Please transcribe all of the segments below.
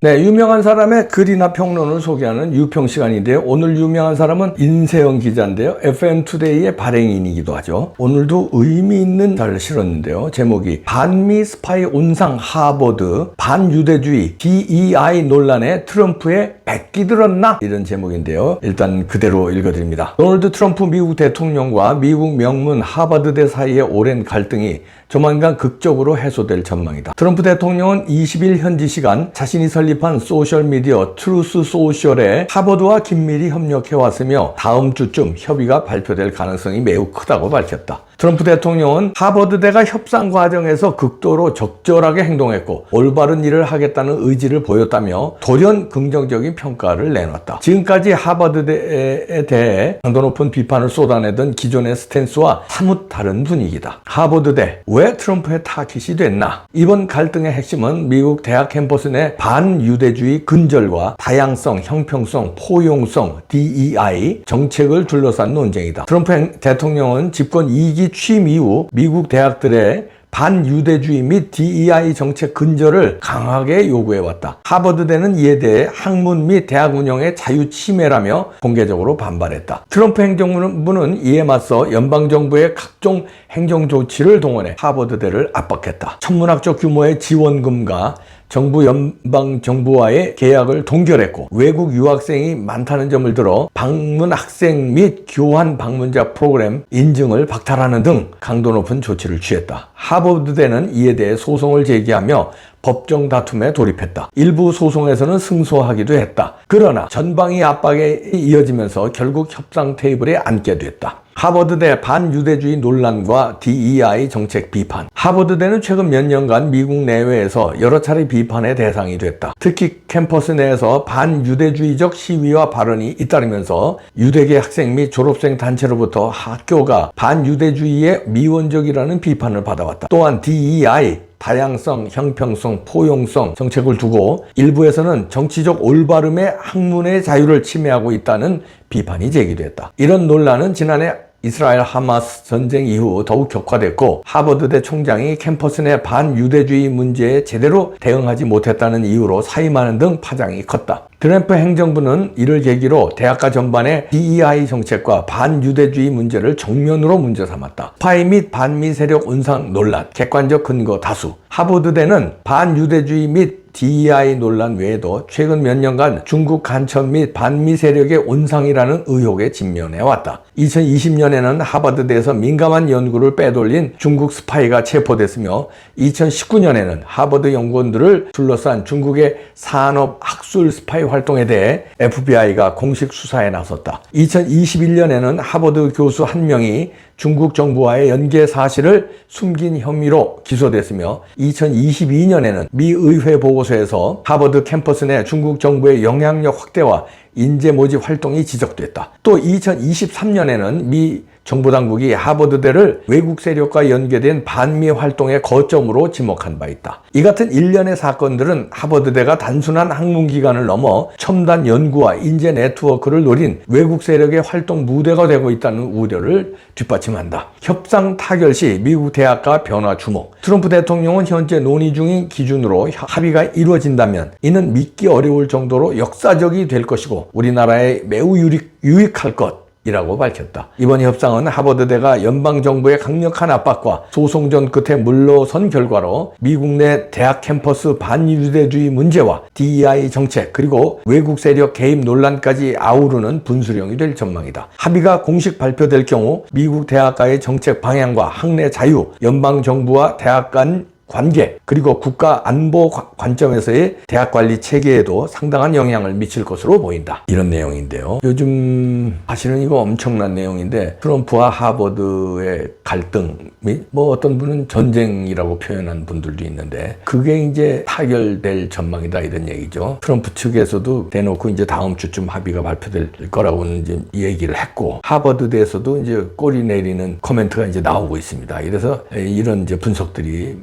네, 유명한 사람의 글이나 평론을 소개하는 유평 시간인데요. 오늘 유명한 사람은 인세영 기자인데요. FN투데이의 발행인이기도 하죠. 오늘도 의미 있는 글을 실었는데요. 제목이 반미 스파이 온상 하버드 반유대주의 DEI 논란에 트럼프의 백기 들었나? 이런 제목인데요. 일단 그대로 읽어드립니다. 도널드 트럼프 미국 대통령과 미국 명문 하버드대 사이의 오랜 갈등이 조만간 극적으로 해소될 전망이다. 트럼프 대통령은 20일 현지 시간 자신이 설립한 소셜미디어 트루스 소셜에 하버드와 긴밀히 협력해왔으며 다음 주쯤 협의가 발표될 가능성이 매우 크다고 밝혔다. 트럼프 대통령은 하버드대가 협상 과정에서 극도로 적절하게 행동했고 올바른 일을 하겠다는 의지를 보였다며 돌연 긍정적인 평가를 내놨다. 지금까지 하버드대에 대해 강도 높은 비판을 쏟아내던 기존의 스탠스와 사뭇 다른 분위기다. 하버드대 왜 트럼프의 타깃이 됐나? 이번 갈등의 핵심은 미국 대학 캠퍼스 내 반유대주의 근절과 다양성, 형평성, 포용성 DEI 정책을 둘러싼 논쟁이다. 트럼프 대통령은 집권 2기 취임 이후 미국 대학들의 반유대주의 및 DEI 정책 근절을 강하게 요구해왔다. 하버드대는 이에 대해 학문 및 대학 운영의 자유 침해라며 공개적으로 반발했다. 트럼프 행정부는 이에 맞서 연방정부의 각종 행정조치를 동원해 하버드대를 압박했다. 천문학적 규모의 지원금과 정부 연방정부와의 계약을 동결했고 외국 유학생이 많다는 점을 들어 방문 학생 및 교환 방문자 프로그램 인증을 박탈하는 등 강도 높은 조치를 취했다. 하버드대는 이에 대해 소송을 제기하며 법정 다툼에 돌입했다. 일부 소송에서는 승소하기도 했다. 그러나 전방위 압박에 이어지면서 결국 협상 테이블에 앉게 됐다. 하버드대 반유대주의 논란과 DEI 정책 비판. 하버드대는 최근 몇 년간 미국 내외에서 여러 차례 비판의 대상이 됐다. 특히 캠퍼스 내에서 반유대주의적 시위와 발언이 잇따르면서 유대계 학생 및 졸업생 단체로부터 학교가 반유대주의에 미원적이라는 비판을 받아왔다. 또한 DEI 다양성, 형평성, 포용성 정책을 두고 일부에서는 정치적 올바름의 학문의 자유를 침해하고 있다는 비판이 제기됐다. 이런 논란은 지난해 이스라엘 하마스 전쟁 이후 더욱 격화됐고 하버드대 총장이 캠퍼스 내 반유대주의 문제에 제대로 대응하지 못했다는 이유로 사임하는 등 파장이 컸다. 트럼프 행정부는 이를 계기로 대학가 전반의 DEI 정책과 반유대주의 문제를 정면으로 문제 삼았다. 스파이 및 반미 세력 운상 논란, 객관적 근거 다수. 하버드대는 반유대주의 및 DEI 논란 외에도 최근 몇 년간 중국 간첩 및 반미 세력의 온상이라는 의혹에 직면해왔다. 2020년에는 하버드대에서 민감한 연구를 빼돌린 중국 스파이가 체포됐으며 2019년에는 하버드 연구원들을 둘러싼 중국의 산업 학술 스파이 활동에 대해 FBI가 공식 수사에 나섰다. 2021년에는 하버드 교수 한 명이 중국 정부와의 연계 사실을 숨긴 혐의로 기소됐으며 2022년에는 미 의회 보고서에서 하버드 캠퍼스 내 중국 정부의 영향력 확대와 인재 모집 활동이 지적됐다. 또 2023년에는 미 정부 당국이 하버드대를 외국 세력과 연계된 반미 활동의 거점으로 지목한 바 있다. 이 같은 일련의 사건들은 하버드대가 단순한 학문기관을 넘어 첨단 연구와 인재 네트워크를 노린 외국 세력의 활동 무대가 되고 있다는 우려를 뒷받침한다. 협상 타결 시 미국 대학가 변화 주목. 트럼프 대통령은 현재 논의 중인 기준으로 합의가 이루어진다면 이는 믿기 어려울 정도로 역사적이 될 것이고 우리나라에 매우 유익할 것 이라고 밝혔다. 이번 협상은 하버드대가 연방정부의 강력한 압박과 소송전 끝에 물러선 결과로 미국 내 대학 캠퍼스 반유대주의 문제와 DEI 정책 그리고 외국 세력 개입 논란까지 아우르는 분수령이 될 전망이다. 합의가 공식 발표될 경우 미국 대학가의 정책 방향과 학내 자유, 연방정부와 대학 간 관계 그리고 국가 안보 관점에서의 대학 관리 체계에도 상당한 영향을 미칠 것으로 보인다. 이런 내용인데요. 요즘 사실은 이거 엄청난 내용인데 트럼프와 하버드의 갈등 및 어떤 분은 전쟁이라고 표현한 분들도 있는데 그게 이제 타결될 전망이다 이런 얘기죠. 트럼프 측에서도 대놓고 이제 다음 주쯤 합의가 발표될 거라고는 이제 얘기를 했고 하버드대에서도 이제 꼬리 내리는 코멘트가 이제 나오고 있습니다. 그래서 이런 이제 분석들이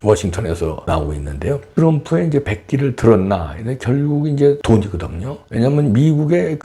워싱턴에서 나오고 있는데요. 트럼프의 이제 백기를 들었나? 결국 이제 돈이거든요. 왜냐하면 미국의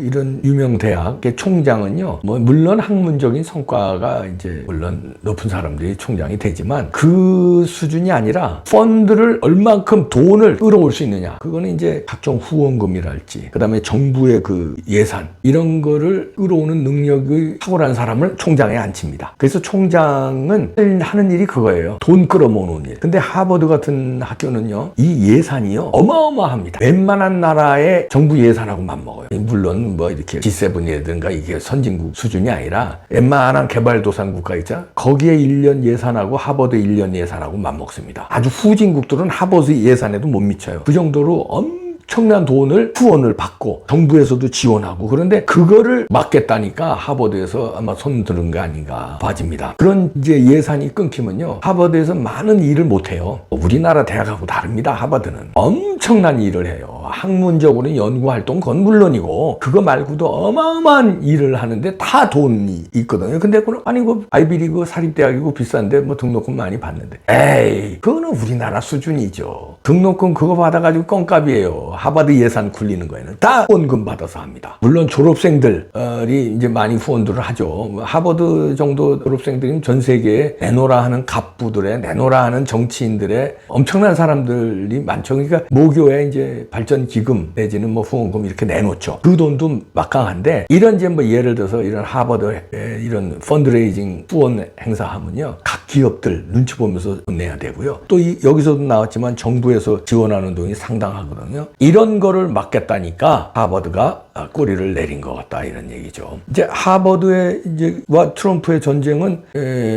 이런 유명 대학의 총장은요, 물론 학문적인 성과가 이제 물론 높은 사람들이 총장이 되지만 그 수준이 아니라 펀드를 얼만큼 돈을 끌어올 수 있느냐. 그거는 이제 각종 후원금이랄지 그다음에 정부의 그 예산 이런 거를 끌어오는 능력이 탁월한 사람을 총장에 앉힙니다. 그래서 총장은 하는 일이 그거예요. 돈 끌어모으는 일. 근데 하버드 같은 학교는요. 이 예산이요. 어마어마합니다. 웬만한 나라의 정부 예산하고 맞먹어요. 물론 뭐 이렇게 G7이라든가 이게 선진국 수준이 아니라 웬만한 개발도상 국가 있잖아. 거기에 1년 예산하고 하버드 1년 예산하고 맞먹습니다. 아주 후진국들은 하버드 예산에도 못 미쳐요. 그 정도로 엄청난 돈을 후원을 받고 정부에서도 지원하고 그런데 그거를 막겠다니까 하버드에서 아마 손 드는 거 아닌가 봐집니다. 그런 이제 예산이 끊기면요. 하버드에서 많은 일을 못해요. 우리나라 대학하고 다릅니다. 하버드는 엄청난 일을 해요. 학문적으로는 연구활동 그건 물론이고 그거 말고도 어마어마한 일을 하는데 다 돈이 있거든요. 근데 그건 아니고 아이비리그 사립대학이고 비싼데 뭐 등록금 많이 받는데 에이 그거는 우리나라 수준이죠. 등록금 그거 받아가지고 껌값이에요. 하버드 예산 굴리는 거에는 다 후원금 받아서 합니다. 물론 졸업생들이 이제 많이 후원들을 하죠. 하버드 정도 졸업생들이면 전 세계에 내노라 하는 갑부들의 내노라 하는 정치인들의 엄청난 사람들이 많죠. 그러니까 모교에 이제 발전 기금 내지는 뭐 후원금 이렇게 내놓죠. 그 돈도 막강한데 이런 이제 뭐 예를 들어서 이런 하버드의 이런 펀드레이징 후원 행사하면요. 각 기업들 눈치 보면서 돈 내야 되고요. 또 여기서도 나왔지만 정부에서 지원하는 돈이 상당하거든요. 이런 거를 막겠다니까 하버드가 꼬리를 내린 것 같다 이런 얘기죠. 이제 하버드의 이제와 트럼프의 전쟁은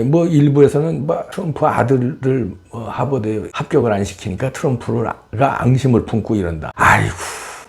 뭐 일부에서는 뭐 트럼프 아들을 하버드에 합격을 안 시키니까 트럼프가 앙심을 품고 이런다. 아이고.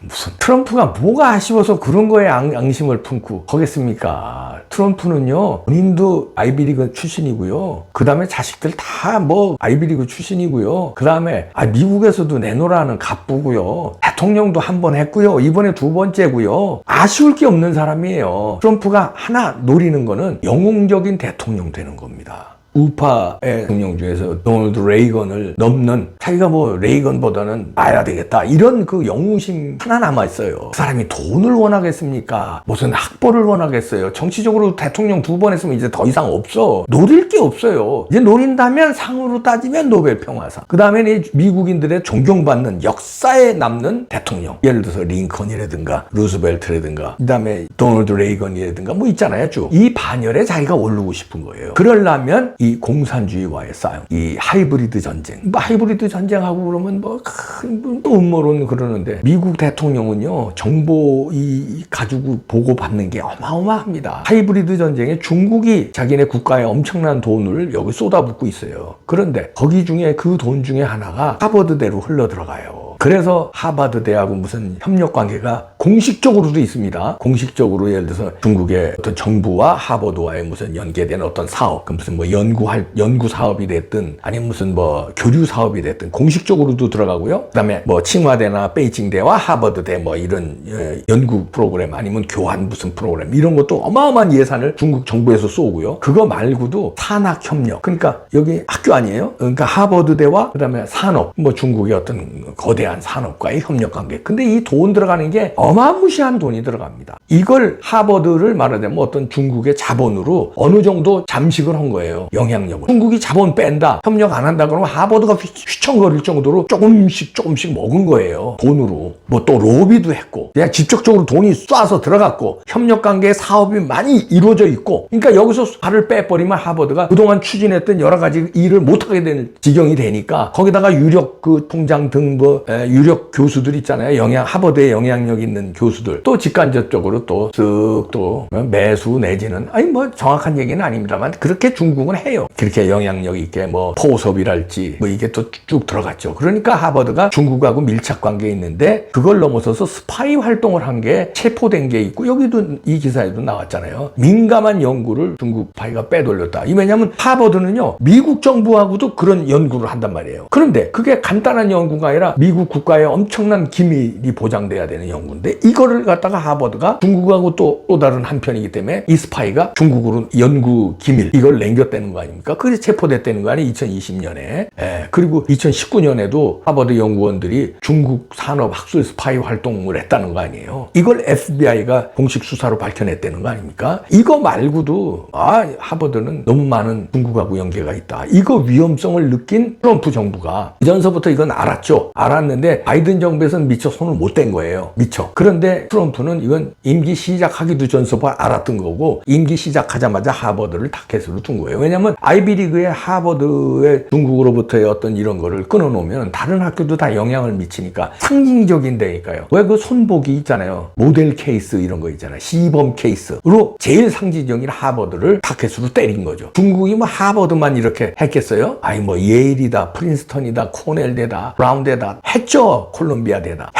무슨 트럼프가 뭐가 아쉬워서 그런 거에 앙심을 품고 하겠습니까? 트럼프는요 본인도 아이비리그 출신이고요. 그 다음에 자식들 다 뭐 아이비리그 출신이고요. 그 다음에 미국에서도 내노라는 갑부고요. 대통령도 한 번 했고요. 이번에 두 번째고요. 아쉬울 게 없는 사람이에요. 트럼프가 하나 노리는 거는 영웅적인 대통령 되는 겁니다. 우파의 대통령 중에서 도널드 레이건을 넘는 자기가 뭐 레이건보다는 나야 되겠다 이런 그 영웅심 하나 남아있어요. 그 사람이 돈을 원하겠습니까? 무슨 학벌을 원하겠어요? 정치적으로 대통령 두 번 했으면 이제 더 이상 없어. 노릴 게 없어요. 이제 노린다면 상으로 따지면 노벨 평화상. 그 다음에 미국인들의 존경받는 역사에 남는 대통령. 예를 들어서 링컨이라든가 루스벨트라든가 그 다음에 도널드 레이건이라든가 뭐 있잖아요. 쭉. 이 반열에 자기가 오르고 싶은 거예요. 그러려면 이 공산주의와의 싸움, 이 하이브리드 전쟁. 뭐 하이브리드 전쟁하고 그러면 뭐 큰 음모론 그러는데 미국 대통령은요 정보 이 가지고 보고받는 게 어마어마합니다. 하이브리드 전쟁에 중국이 자기네 국가에 엄청난 돈을 여기 쏟아붓고 있어요. 그런데 거기 중에 그 돈 중에 하나가 하버드대로 흘러 들어가요. 그래서 하버드 대학은 무슨 협력 관계가 공식적으로도 있습니다. 공식적으로 예를 들어서 중국의 어떤 정부와 하버드와의 무슨 연계된 어떤 사업, 무슨 뭐 연구 사업이 됐든 아니면 무슨 뭐 교류 사업이 됐든 공식적으로도 들어가고요. 그다음에 뭐 칭화대나 베이징대와 하버드대 뭐 이런 연구 프로그램 아니면 교환 무슨 프로그램 이런 것도 어마어마한 예산을 중국 정부에서 쏘고요. 그거 말고도 산학 협력. 그러니까 여기 학교 아니에요? 그러니까 하버드대와 그다음에 산업, 뭐 중국의 어떤 거대한 산업과의 협력 관계. 근데 이 돈 들어가는 게 어마무시한 돈이 들어갑니다. 이걸 하버드를 말하자면 어떤 중국의 자본으로 어느 정도 잠식을 한 거예요. 영향력을. 중국이 자본 뺀다, 협력 안 한다 그러면 하버드가 휘청거릴 정도로 조금씩 먹은 거예요. 돈으로. 뭐 또 로비도 했고 그냥 직접적으로 돈이 쏴서 들어갔고 협력 관계의 사업이 많이 이루어져 있고 그러니까 여기서 발을 빼버리면 하버드가 그동안 추진했던 여러 가지 일을 못하게 되는 지경이 되니까 거기다가 유력 그 통장 등 뭐 유력 교수들 있잖아요. 하버드에 영향력 있는 교수들 또 직간접적으로 또 쓱 또 매수 내지는 아니 뭐 정확한 얘기는 아닙니다만 그렇게 중국은 해요. 그렇게 영향력 있게 뭐 포섭이랄지 뭐 이게 또 쭉 들어갔죠. 그러니까 하버드가 중국하고 밀착 관계에 있는데 그걸 넘어서서 스파이 활동을 한 게 체포된 게 있고 여기도 이 기사에도 나왔잖아요. 민감한 연구를 중국 파이가 빼돌렸다. 왜냐하면 하버드는요 미국 정부하고도 그런 연구를 한단 말이에요. 그런데 그게 간단한 연구가 아니라 미국 국가의 엄청난 기밀이 보장돼야 되는 연구인데 근데 이거를 갖다가 하버드가 중국하고 또 다른 한편이기 때문에 이 스파이가 중국으로 연구 기밀 이걸 남겼다는 거 아닙니까? 그게 체포됐다는 거 아니에요? 2020년에. 그리고 2019년에도 하버드 연구원들이 중국 산업 학술 스파이 활동을 했다는 거 아니에요? 이걸 FBI가 공식 수사로 밝혀냈다는 거 아닙니까? 이거 말고도 하버드는 너무 많은 중국하고 연계가 있다. 이거 위험성을 느낀 트럼프 정부가 이전서부터 이건 알았는데 바이든 정부에서는 미처 손을 못 댄 거예요. 미처. 그런데 트럼프는 이건 임기 시작하기도 전서부터 알았던 거고 임기 시작하자마자 하버드를 타켓으로 둔 거예요. 왜냐하면 아이비리그의 하버드의 중국으로부터의 어떤 이런 거를 끊어놓으면 다른 학교도 다 영향을 미치니까 상징적인 데니까요. 왜 그 손목이 있잖아요. 모델 케이스 이런 거 있잖아요. 시범 케이스로 제일 상징적인 하버드를 타켓으로 때린 거죠. 중국이 뭐 하버드만 이렇게 했겠어요? 뭐 예일이다, 프린스턴이다, 코넬대다, 브라운대다 했죠. 콜롬비아대다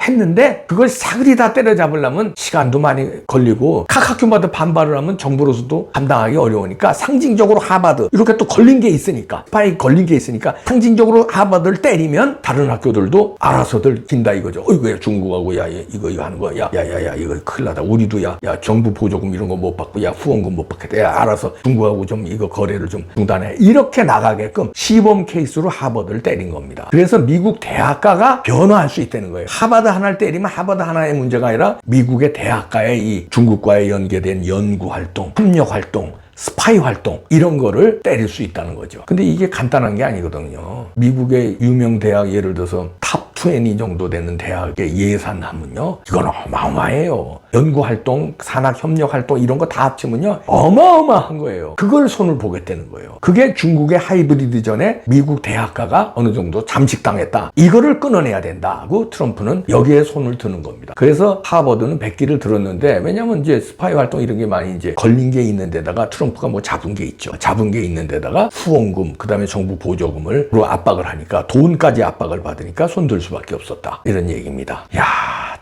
했는데 그걸 사그리 다 때려잡으려면 시간도 많이 걸리고 각 학교마다 반발을 하면 정부로서도 감당하기 어려우니까 상징적으로 하버드 이렇게 또 걸린 게 있으니까 스파이 걸린 게 있으니까 상징적으로 하버드를 때리면 다른 학교들도 알아서들 긴다 이거죠. 이거 중국하고 이거 하는 거야. 이거 큰일 나다. 우리도 정부 보조금 이런 거 못 받고 후원금 못 받겠다. 알아서 중국하고 좀 이거 거래를 좀 중단해. 이렇게 나가게끔 시범 케이스로 하버드를 때린 겁니다. 그래서 미국 대학가가 변화할 수 있다는 거예요. 하버드 하나를 때리면 하버드 하나의 문제가 아니라 미국의 대학가의 이 중국과의 연계된 연구 활동, 협력 활동, 스파이 활동 이런 거를 때릴 수 있다는 거죠. 근데 이게 간단한 게 아니거든요. 미국의 유명 대학 예를 들어서 탑 20 정도 되는 대학의 예산하면요 이건 어마어마해요. 연구활동, 산학협력활동 이런 거 다 합치면요 어마어마한 거예요. 그걸 손을 보겠다는 거예요. 그게 중국의 하이브리드 전에 미국 대학가가 어느 정도 잠식당했다. 이거를 끊어내야 된다고 트럼프는 여기에 손을 드는 겁니다. 그래서 하버드는 백기를 들었는데 왜냐면 이제 스파이 활동 이런 게 많이 이제 걸린 게 있는 데다가 트럼프가 뭐 잡은 게 있죠. 잡은 게 있는 데다가 후원금, 그 다음에 정부 보조금으로 압박을 하니까 돈까지 압박을 받으니까 손들 수밖에 없었다. 이런 얘기입니다.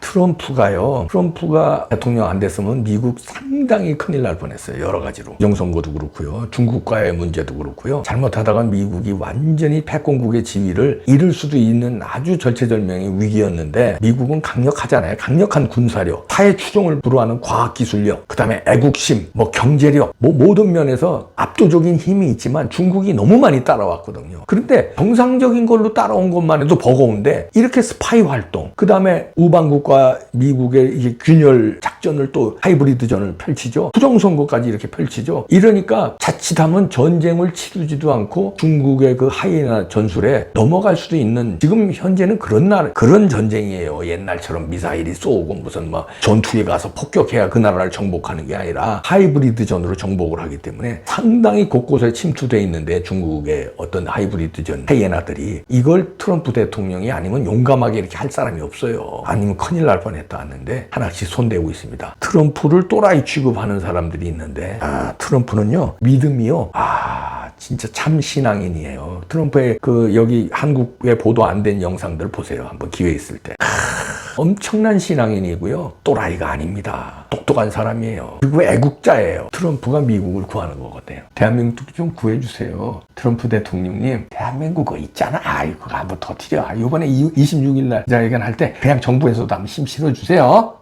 트럼프가 대통령 안 됐으면 미국 상당히 큰일 날 뻔했어요. 여러 가지로. 정선거도 그렇고요. 중국과의 문제도 그렇고요. 잘못하다가 미국이 완전히 패권국의 지위를 잃을 수도 있는 아주 절체절명의 위기였는데 미국은 강력하잖아요. 강력한 군사력, 타의 추종을 불허하는 과학기술력, 그 다음에 애국심, 경제력, 모든 면에서 압도적인 힘이 있지만 중국이 너무 많이 따라왔거든요. 그런데 정상적인 걸로 따라온 것만 해도 버거운데 이렇게 스파이 활동, 그 다음에 우방국과 미국의 이게 균열 작전을 또 하이브리드전을 펼치죠. 부정선거까지 이렇게 펼치죠. 이러니까 자칫하면 전쟁을 치르지도 않고 중국의 그 하이에나 전술에 넘어갈 수도 있는 지금 현재는 그런 전쟁이에요. 옛날처럼 미사일이 쏘고 무슨 전투에 가서 폭격해야 그 나라를 정복하는 게 아니라 하이브리드전으로 정복을 하기 때문에 상당히 곳곳에 침투돼 있는데 중국의 어떤 하이브리드전 하이에나들이 이걸 트럼프 대통령이 아니면 용감하게 이렇게 할 사람이 없어요. 아니면 큰일 날 뻔했다 하는데 하나씩 손대고 있습니다. 트럼프를 또라이 취급하는 사람들이 있는데 트럼프는요 믿음이요 진짜 참 신앙인이에요. 트럼프의 여기 한국에 보도 안 된 영상들 보세요. 한번 기회 있을 때. 엄청난 신앙인이고요. 또라이가 아닙니다. 똑똑한 사람이에요. 그리고 애국자예요. 트럼프가 미국을 구하는 거거든요. 대한민국 좀 구해주세요. 트럼프 대통령님, 대한민국 그거 있잖아. 이거 한번 터뜨려. 이번에 26일 날 기자회견 할 때 그냥 정부에서도 한번 힘 실어주세요.